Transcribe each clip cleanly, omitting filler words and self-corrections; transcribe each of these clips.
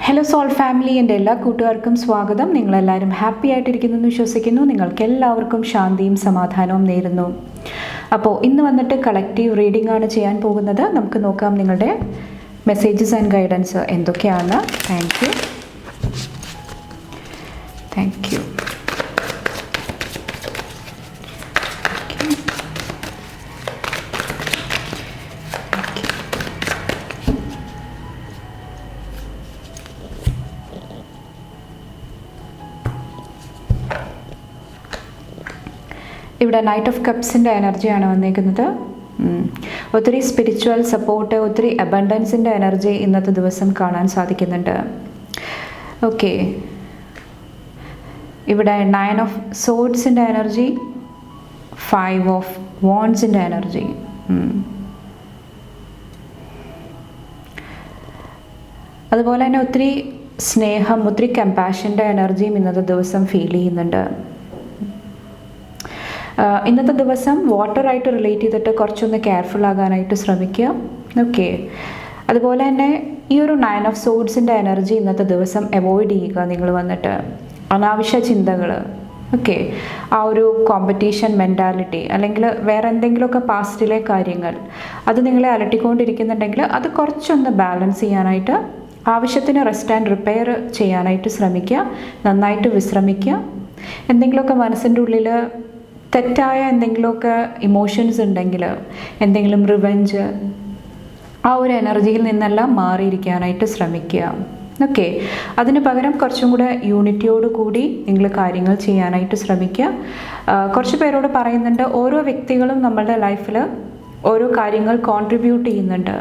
Hello soul family, എൻ്റെ എല്ലാ കൂട്ടുകാർക്കും സ്വാഗതം. നിങ്ങളെല്ലാവരും ഹാപ്പി ആയിട്ടിരിക്കുന്നു വിശ്വസിക്കുന്നു. നിങ്ങൾക്ക് എല്ലാവർക്കും ശാന്തിയും സമാധാനവും നേരുന്നു. അപ്പോൾ ഇന്ന് വന്നിട്ട് കളക്റ്റീവ് റീഡിംഗ് ആണ് ചെയ്യാൻ പോകുന്നത്. നമുക്ക് നോക്കാം നിങ്ങളുടെ മെസ്സേജസ് ആൻഡ് ഗൈഡൻസ് എന്തൊക്കെയാണ്. Thank you. ഇവിടെ നൈറ്റ് ഓഫ് കപ്സിൻ്റെ എനർജിയാണ് വന്നേക്കുന്നത്. ഒത്തിരി സ്പിരിച്വൽ സപ്പോർട്ട്, ഒത്തിരി അബണ്ടൻസിൻ്റെ എനർജി ഇന്നത്തെ ദിവസം കാണാൻ സാധിക്കുന്നുണ്ട്. ഓക്കെ, ഇവിടെ 9 ഓഫ് സോഡ്സിൻ്റെ എനർജി, 5 ഓഫ് വോൺസിൻ്റെ എനർജി. അതുപോലെ തന്നെ ഒത്തിരി സ്നേഹം, ഒത്തിരി കമ്പാഷൻ്റെ എനർജിയും ഇന്നത്തെ ദിവസം ഫീൽ ചെയ്യുന്നുണ്ട്. ഇന്നത്തെ ദിവസം വാട്ടറായിട്ട് റിലേറ്റ് ചെയ്തിട്ട് കുറച്ചൊന്ന് കെയർഫുൾ ആകാനായിട്ട് ശ്രമിക്കുക. ഓക്കെ, അതുപോലെ തന്നെ ഈ ഒരു 9 ഓഫ് സോഡ്സിൻ്റെ എനർജി ഇന്നത്തെ ദിവസം അവോയ്ഡ് ചെയ്യുക. നിങ്ങൾ വന്നിട്ട് അനാവശ്യ ചിന്തകൾ, ഓക്കെ, ആ ഒരു കോമ്പറ്റീഷൻ മെൻറ്റാലിറ്റി അല്ലെങ്കിൽ വേറെ എന്തെങ്കിലുമൊക്കെ പാസ്റ്റിലെ കാര്യങ്ങൾ അത് നിങ്ങളെ അലട്ടിക്കൊണ്ടിരിക്കുന്നുണ്ടെങ്കിൽ അത് കുറച്ചൊന്ന് ബാലൻസ് ചെയ്യാനായിട്ട്, ആവശ്യത്തിന് റെസ്റ്റ് ആൻഡ് റിപ്പയർ ചെയ്യാനായിട്ട് ശ്രമിക്കുക. നന്നായിട്ട് വിശ്രമിക്കുക. എന്തെങ്കിലുമൊക്കെ മനസ്സിൻ്റെ ഉള്ളിൽ തെറ്റായ എന്തെങ്കിലുമൊക്കെ ഇമോഷൻസ് ഉണ്ടെങ്കിൽ, എന്തെങ്കിലും റിവെഞ്ച്, ആ ഒരു എനർജിയിൽ നിന്നെല്ലാം മാറിയിരിക്കാനായിട്ട് ശ്രമിക്കുക. ഓക്കെ, അതിന് പകരം കുറച്ചും കൂടെ യൂണിറ്റിയോട് കൂടി നിങ്ങൾ കാര്യങ്ങൾ ചെയ്യാനായിട്ട് ശ്രമിക്കുക. കുറച്ച് പേരോട് പറയുന്നുണ്ട്, ഓരോ വ്യക്തികളും നമ്മളുടെ ലൈഫിൽ ഓരോ കാര്യങ്ങൾ കോൺട്രിബ്യൂട്ട് ചെയ്യുന്നുണ്ട്.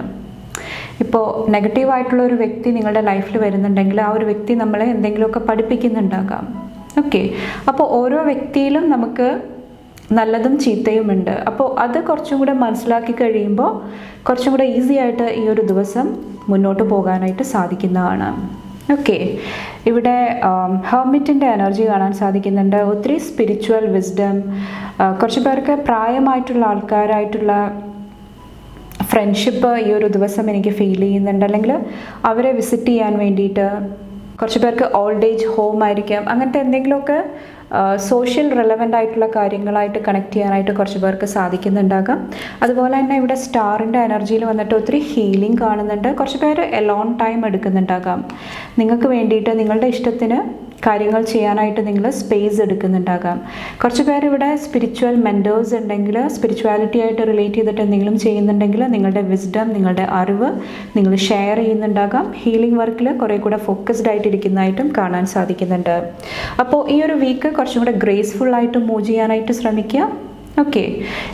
ഇപ്പോൾ നെഗറ്റീവായിട്ടുള്ള ഒരു വ്യക്തി നിങ്ങളുടെ ലൈഫിൽ വരുന്നുണ്ടെങ്കിൽ ആ ഒരു വ്യക്തി നമ്മളെ എന്തെങ്കിലുമൊക്കെ പഠിപ്പിക്കുന്നുണ്ടാകാം. ഓക്കെ, അപ്പോൾ ഓരോ വ്യക്തിയിലും നമുക്ക് നല്ലതും ചീത്തയും ഉണ്ട്. അപ്പോൾ അത് കുറച്ചും കൂടെ മനസ്സിലാക്കി കഴിയുമ്പോൾ കുറച്ചും കൂടെ ഈസി ആയിട്ട് ഈ ഒരു ദിവസം മുന്നോട്ട് പോകാനായിട്ട് സാധിക്കുന്നതാണ്. ഓക്കെ, ഇവിടെ ഹെർമിറ്റിൻ്റെ എനർജി കാണാൻ സാധിക്കുന്നുണ്ട്. ഒത്തിരി സ്പിരിച്വൽ വിസ്ഡം, കുറച്ച് പേർക്ക് പ്രായമായിട്ടുള്ള ആൾക്കാരായിട്ടുള്ള ഫ്രണ്ട്ഷിപ്പ് ഈ ഒരു ദിവസം എനിക്ക് ഫീൽ ചെയ്യുന്നുണ്ട്. അല്ലെങ്കിൽ അവരെ വിസിറ്റ് ചെയ്യാൻ വേണ്ടിയിട്ട്, കുറച്ച് പേർക്ക് ഓൾഡ് ഏജ് ഹോം ആയിരിക്കാം, അങ്ങനത്തെ എന്തെങ്കിലുമൊക്കെ സോഷ്യൽ റെലവൻ്റ് ആയിട്ടുള്ള കാര്യങ്ങളായിട്ട് കണക്ട് ചെയ്യാനായിട്ട് കുറച്ച് പേർക്ക് സാധിക്കുന്നുണ്ടാകാം. അതുപോലെ തന്നെ ഇവിടെ സ്റ്റാറിൻ്റെ എനർജിയിൽ വന്നിട്ട് ഒത്തിരി ഹീലിംഗ് കാണുന്നുണ്ട്. കുറച്ച് പേര് എലോൺ ടൈം എടുക്കുന്നുണ്ടാകാം. നിങ്ങൾക്ക് വേണ്ടിയിട്ട് നിങ്ങളുടെ ഇഷ്ടത്തിന് കാര്യങ്ങൾ ചെയ്യാനായിട്ട് നിങ്ങൾ സ്പേസ് എടുക്കുന്നുണ്ടാകാം. കുറച്ച് പേര് ഇവിടെ സ്പിരിച്വൽ മെൻറ്റേഴ്സ് ഉണ്ടെങ്കിൽ, സ്പിരിച്വാലിറ്റി ആയിട്ട് റിലേറ്റ് ചെയ്തിട്ട് എന്തെങ്കിലും ചെയ്യുന്നുണ്ടെങ്കിൽ നിങ്ങളുടെ വിസ്ഡം, നിങ്ങളുടെ അറിവ് നിങ്ങൾ ഷെയർ ചെയ്യുന്നുണ്ടാകാം. ഹീലിംഗ് വർക്കിൽ കുറേ കൂടെ ഫോക്കസ്ഡ് ആയിട്ടിരിക്കുന്നതായിട്ടും കാണാൻ സാധിക്കുന്നുണ്ട്. അപ്പോൾ ഈ ഒരു വീക്ക് കുറച്ചും കൂടെ ഗ്രേസ്ഫുൾ ആയിട്ട് മൂവ് ചെയ്യാനായിട്ട് ശ്രമിക്കുക. ഓക്കെ,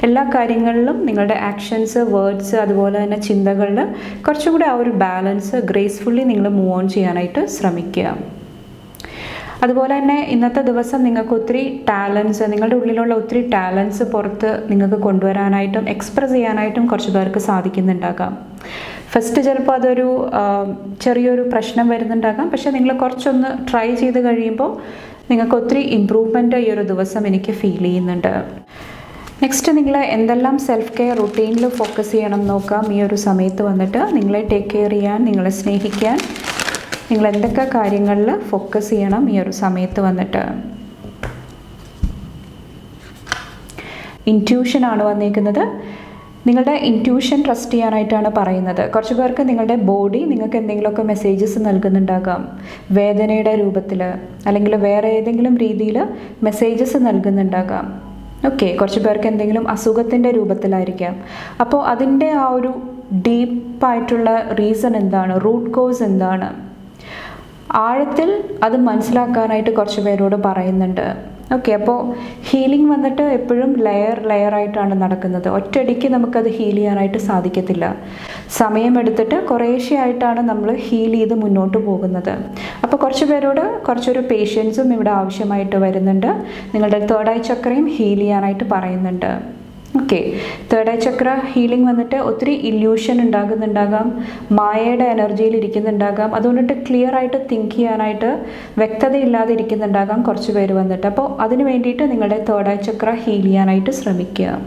എല്ലാ കാര്യങ്ങളിലും നിങ്ങളുടെ ആക്ഷൻസ്, വേർഡ്സ്, അതുപോലെ തന്നെ ചിന്തകളിൽ കുറച്ചും കൂടെ ആ ഒരു ബാലൻസ്, ഗ്രേസ്ഫുള്ളി നിങ്ങൾ മൂവ് ഓൺ ചെയ്യാനായിട്ട് ശ്രമിക്കുക. അതുപോലെ തന്നെ ഇന്നത്തെ ദിവസം നിങ്ങൾക്ക് ഒത്തിരി ടാലൻസ്, നിങ്ങളുടെ ഉള്ളിലുള്ള ഒത്തിരി ടാലൻസ് പുറത്ത് നിങ്ങൾക്ക് കൊണ്ടുവരാനായിട്ടും എക്സ്പ്രസ് ചെയ്യാനായിട്ടും കുറച്ച് പേർക്ക് സാധിക്കുന്നുണ്ടാകാം. ഫസ്റ്റ് ചിലപ്പോൾ അതൊരു ചെറിയൊരു പ്രശ്നം വരുന്നുണ്ടാകാം. പക്ഷേ നിങ്ങൾ കുറച്ചൊന്ന് ട്രൈ ചെയ്ത് കഴിയുമ്പോൾ നിങ്ങൾക്ക് ഒത്തിരി ഇമ്പ്രൂവ്മെൻറ്റ് ഈ ഒരു ദിവസം എനിക്ക് ഫീൽ ചെയ്യുന്നുണ്ട്. നെക്സ്റ്റ്, നിങ്ങൾ എന്തെല്ലാം സെൽഫ് കെയർ റുട്ടീനിൽ ഫോക്കസ് ചെയ്യണം നോക്കാം. ഈ ഒരു സമയത്ത് വന്നിട്ട് നിങ്ങളെ ടേക്ക് കെയർ ചെയ്യാൻ, നിങ്ങളെ സ്നേഹിക്കാൻ നിങ്ങൾ എന്തൊക്കെ കാര്യങ്ങളിൽ ഫോക്കസ് ചെയ്യണം ഈ ഒരു സമയത്ത് വന്നിട്ട്. ഇൻറ്റ്യൂഷനാണ് വന്നിരിക്കുന്നത്. നിങ്ങളുടെ ഇൻറ്റ്യൂഷൻ ട്രസ്റ്റ് ചെയ്യാനായിട്ടാണ് പറയുന്നത്. കുറച്ച് പേർക്ക് നിങ്ങളുടെ ബോഡി നിങ്ങൾക്ക് എന്തെങ്കിലുമൊക്കെ മെസ്സേജസ് നൽകുന്നുണ്ടാകാം, വേദനയുടെ രൂപത്തിൽ അല്ലെങ്കിൽ വേറെ ഏതെങ്കിലും രീതിയിൽ മെസ്സേജസ് നൽകുന്നുണ്ടാകാം. ഓക്കെ, കുറച്ച് പേർക്ക് എന്തെങ്കിലും അസുഖത്തിൻ്റെ രൂപത്തിലായിരിക്കാം. അപ്പോൾ അതിൻ്റെ ആ ഒരു ഡീപ്പായിട്ടുള്ള റീസൺ എന്താണ്, റൂട്ട് കോസ് എന്താണ്, ആഴത്തിൽ അത് മനസ്സിലാക്കാനായിട്ട് കുറച്ച് പേരോട് പറയുന്നുണ്ട്. ഓക്കെ, അപ്പോൾ ഹീലിംഗ് വന്നിട്ട് എപ്പോഴും ലെയറായിട്ടാണ് നടക്കുന്നത്. ഒറ്റയടിക്ക് നമുക്കത് ഹീൽ ചെയ്യാനായിട്ട് സാധിക്കത്തില്ല. സമയമെടുത്തിട്ട് കുറേശ്ശെയായിട്ടാണ് നമ്മൾ ഹീൽ ചെയ്ത് മുന്നോട്ട് പോകുന്നത്. അപ്പോൾ കുറച്ച് പേരോട് കുറച്ചൊരു പേഷ്യൻസും ഇവിടെ ആവശ്യമായിട്ട് വരുന്നുണ്ട്. നിങ്ങളുടെ തേർഡ് ഐ ചക്രയും ഹീൽ ചെയ്യാനായിട്ട് പറയുന്നുണ്ട്. ഓക്കെ, തേർഡ് ഐ ചക്ര ഹീലിംഗ് വന്നിട്ട് ഒത്തിരി ഇല്യൂഷൻ ഉണ്ടാകുന്നുണ്ടാകാം, മായയുടെ എനർജിയിൽ ഇരിക്കുന്നുണ്ടാകാം. അതുകൊണ്ടിട്ട് ക്ലിയർ ആയിട്ട് തിങ്ക് ചെയ്യാനായിട്ട് വ്യക്തതയില്ലാതെ ഇരിക്കുന്നുണ്ടാകാം കുറച്ച് പേര് വന്നിട്ട്. അപ്പോൾ അതിന് വേണ്ടിയിട്ട് നിങ്ങളുടെ തേർഡ് ഐ ചക്ര ഹീൽ ചെയ്യാനായിട്ട് ശ്രമിക്കുക.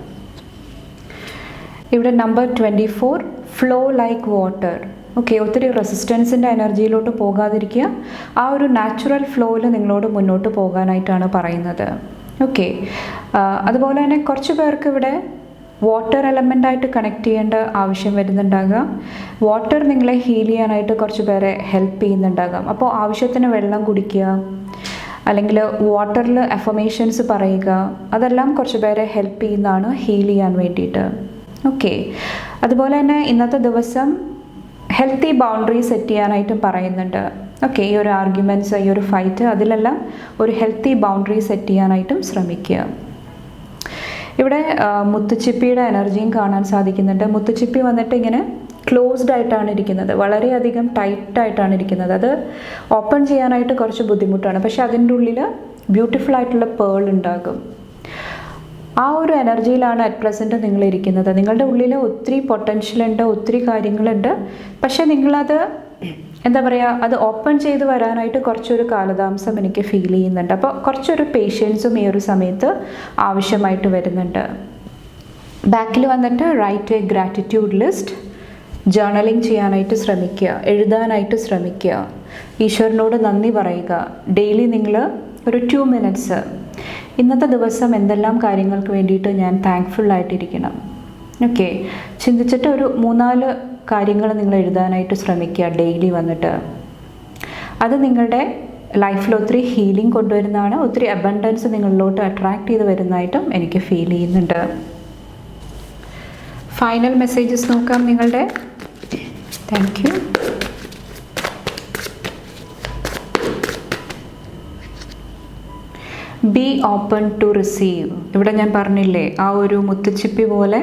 ഇവിടെ number 24, flow like water. Okay, ഒത്തിരി റെസിസ്റ്റൻസിൻ്റെ എനർജിയിലോട്ട് പോകാതിരിക്കുക. ആ ഒരു നാച്ചുറൽ ഫ്ലോയിൽ നിങ്ങളോട് മുന്നോട്ട് പോകാനായിട്ടാണ് പറയുന്നത്. ഓക്കെ, അതുപോലെ തന്നെ കുറച്ച് പേർക്ക് ഇവിടെ വാട്ടർ എലമെൻ്റായിട്ട് കണക്ട് ചെയ്യേണ്ട ആവശ്യം വരുന്നുണ്ടാകാം. വാട്ടർ നിങ്ങളെ ഹീൽ ചെയ്യാനായിട്ട് കുറച്ച് പേരെ ഹെൽപ്പ് ചെയ്യുന്നുണ്ടാകാം. അപ്പോൾ ആവശ്യത്തിന് വെള്ളം കുടിക്കുക, അല്ലെങ്കിൽ വാട്ടറിൽ അഫർമേഷൻസ് പറയുക, അതെല്ലാം കുറച്ച് പേരെ ഹെൽപ്പ് ചെയ്യുന്നതാണ് ഹീൽ ചെയ്യാൻ വേണ്ടിയിട്ട്. ഓക്കെ, അതുപോലെ തന്നെ ഇന്നത്തെ ദിവസം ഹെൽത്തി ബൗണ്ടറി സെറ്റ് ചെയ്യാനായിട്ടും പറയുന്നുണ്ട്. ഓക്കെ, ഈ ഒരു ആർഗ്യുമെൻറ്റ്സ്, ഈ ഒരു ഫൈറ്റ്, അതിലെല്ലാം ഒരു ഹെൽത്തി ബൗണ്ടറി സെറ്റ് ചെയ്യാനായിട്ടും ശ്രമിക്കുക. ഇവിടെ മുത്തുച്ചിപ്പിയുടെ എനർജിയും കാണാൻ സാധിക്കുന്നുണ്ട്. മുത്തുച്ചിപ്പി വന്നിട്ട് ഇങ്ങനെ ക്ലോസ്ഡ് ആയിട്ടാണ് ഇരിക്കുന്നത്, വളരെയധികം ടൈറ്റായിട്ടാണ് ഇരിക്കുന്നത്. അത് ഓപ്പൺ ചെയ്യാനായിട്ട് കുറച്ച് ബുദ്ധിമുട്ടാണ്. പക്ഷെ അതിൻ്റെ ഉള്ളിൽ ബ്യൂട്ടിഫുൾ ആയിട്ടുള്ള പേൾ ഉണ്ടാകും. ആ ഒരു എനർജിയിലാണ് അറ്റ് പ്രസൻറ്റ് നിങ്ങൾ ഇരിക്കുന്നത്. നിങ്ങളുടെ ഉള്ളിൽ ഒത്തിരി പൊട്ടൻഷ്യലുണ്ട്, ഒത്തിരി കാര്യങ്ങളുണ്ട്. പക്ഷെ നിങ്ങളത് എന്താ പറയുക, അത് ഓപ്പൺ ചെയ്ത് വരാനായിട്ട് കുറച്ചൊരു കാലതാമസം എനിക്ക് ഫീൽ ചെയ്യുന്നുണ്ട്. അപ്പോൾ കുറച്ചൊരു പേഷ്യൻസും ഈ ഒരു സമയത്ത് ആവശ്യമായിട്ട് വരുന്നുണ്ട്. ബാക്കിൽ വന്നിട്ട് write a gratitude list. Journaling ചെയ്യാനായിട്ട് ശ്രമിക്കുക, എഴുതാനായിട്ട് ശ്രമിക്കുക, ഈശ്വരനോട് നന്ദി പറയുക. ഡെയിലി നിങ്ങൾ ഒരു 2 മിനിറ്റ്സ് ഇന്നത്തെ ദിവസം എന്തെല്ലാം കാര്യങ്ങൾക്ക് വേണ്ടിയിട്ട് ഞാൻ താങ്ക്ഫുള്ളായിട്ടിരിക്കണം, ഓക്കെ, ചിന്തിച്ചിട്ട് ഒരു 3-4 കാര്യങ്ങൾ നിങ്ങൾ എഴുതാനായിട്ട് ശ്രമിക്കുക ഡെയിലി വന്നിട്ട്. അത് നിങ്ങളുടെ ലൈഫിൽ ഒത്തിരി ഹീലിംഗ് കൊണ്ടുവരുന്നതാണ്, ഒത്തിരി അബണ്ടൻസ് നിങ്ങളിലോട്ട് അട്രാക്റ്റ് ചെയ്ത് വരുന്നതായിട്ടും എനിക്ക് ഫീൽ ചെയ്യുന്നുണ്ട്. ഫൈനൽ മെസ്സേജസ് നോക്കാം നിങ്ങളുടെ. Thank you. Be open to receive. ഇവിടെ ഞാൻ പറഞ്ഞില്ലേ, ആ ഒരു മുത്തുച്ചിപ്പി പോലെ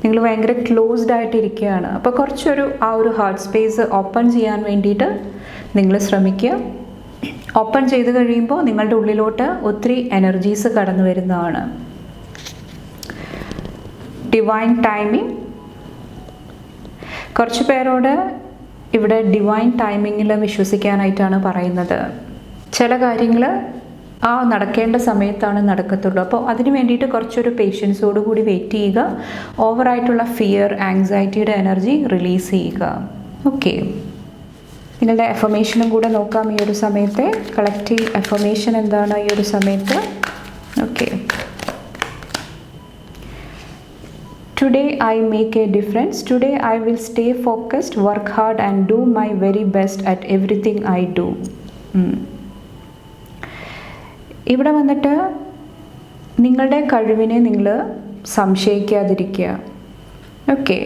നിങ്ങൾ ഭയങ്കര ക്ലോസ്ഡ് ആയിട്ടിരിക്കുകയാണ്. അപ്പോൾ കുറച്ചൊരു ആ ഒരു ഹാർട്ട് സ്പേസ് ഓപ്പൺ ചെയ്യാൻ വേണ്ടിയിട്ട് നിങ്ങൾ ശ്രമിക്കുക. ഓപ്പൺ ചെയ്ത് കഴിയുമ്പോൾ നിങ്ങളുടെ ഉള്ളിലോട്ട് ഒത്തിരി എനർജീസ് കടന്നു വരുന്നതാണ്. Divine timing. കുറച്ച് പേരോട് ഇവിടെ ഡിവൈൻ ടൈമിങ്ങിൽ വിശ്വസിക്കാനായിട്ടാണ് പറയുന്നത്. ചില കാര്യങ്ങൾ ആ നടക്കേണ്ട സമയത്താണ് നടക്കത്തുള്ളൂ. അപ്പോൾ അതിന് വേണ്ടിയിട്ട് കുറച്ചൊരു പേഷ്യൻസോട് കൂടി വെയിറ്റ് ചെയ്യുക. ഓവറായിട്ടുള്ള ഫിയർ, ആങ്സൈറ്റിയുടെ എനർജി റിലീസ് ചെയ്യുക. ഓക്കെ, നിങ്ങളുടെ അഫർമേഷനും കൂടെ നോക്കാം ഈ ഒരു സമയത്തെ. കളക്റ്റീവ് അഫർമേഷൻ എന്താണ് ഈ ഒരു സമയത്ത്? Okay, today I make A difference. Today I will stay focused, work hard and do my very best at everything I do. ഇവിടെ വന്നിട്ട് നിങ്ങളുടെ കഴിവിനെ നിങ്ങൾ സംശയിക്കാതിരിക്കുക. ഓക്കെ,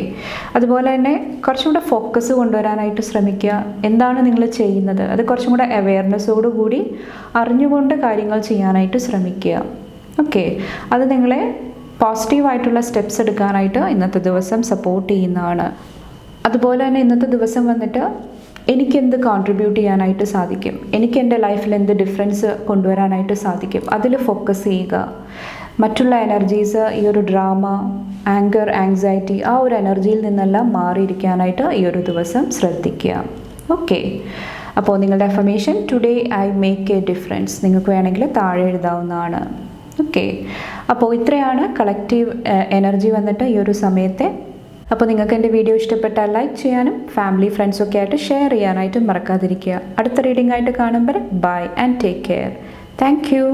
അതുപോലെ തന്നെ കുറച്ചും കൂടെ ഫോക്കസ് കൊണ്ടുവരാനായിട്ട് ശ്രമിക്കുക. എന്താണ് നിങ്ങൾ ചെയ്യുന്നത് അത് കുറച്ചും കൂടെ അവെയർനെസ്സോടു കൂടി അറിഞ്ഞുകൊണ്ട് കാര്യങ്ങൾ ചെയ്യാനായിട്ട് ശ്രമിക്കുക. ഓക്കെ, അത് നിങ്ങളെ പോസിറ്റീവായിട്ടുള്ള സ്റ്റെപ്സ് എടുക്കാനായിട്ട് ഇന്നത്തെ ദിവസം സപ്പോർട്ട് ചെയ്യുന്നതാണ്. അതുപോലെ തന്നെ ഇന്നത്തെ ദിവസം വന്നിട്ട് എനിക്കെന്ത് കോൺട്രിബ്യൂട്ട് ചെയ്യാനായിട്ട് സാധിക്കും, എനിക്ക് എൻ്റെ ലൈഫിൽ എന്ത് ഡിഫറൻസ് കൊണ്ടുവരാനായിട്ട് സാധിക്കും, അതിൽ ഫോക്കസ് ചെയ്യുക. മറ്റുള്ള എനർജീസ്, ഈ ഒരു ഡ്രാമ, ആങ്കർ, ആങ്സൈറ്റി, ആ ഒരു എനർജിയിൽ നിന്നെല്ലാം മാറിയിരിക്കാനായിട്ട് ഈ ഒരു ദിവസം ശ്രദ്ധിക്കുക. ഓക്കെ, അപ്പോൾ നിങ്ങളുടെ affirmation today I make A difference നിങ്ങൾക്ക് വേണമെങ്കിൽ താഴെ എഴുതാവുന്നതാണ്. ഓക്കെ, അപ്പോൾ ഇത്രയാണ് കളക്റ്റീവ് എനർജി വന്നിട്ട് ഈ ഒരു സമയത്തെ. അപ്പോൾ നിങ്ങൾക്ക് എൻ്റെ വീഡിയോ ഇഷ്ടപ്പെട്ടാൽ ലൈക്ക് ചെയ്യാനും ഫാമിലി ഫ്രണ്ട്സൊക്കെ ആയിട്ട് ഷെയർ ചെയ്യാനായിട്ടും മറക്കാതിരിക്കുക. അടുത്ത റീഡിംഗ് ആയിട്ട് കാണുമ്പോൾ bye and take care. Thank U.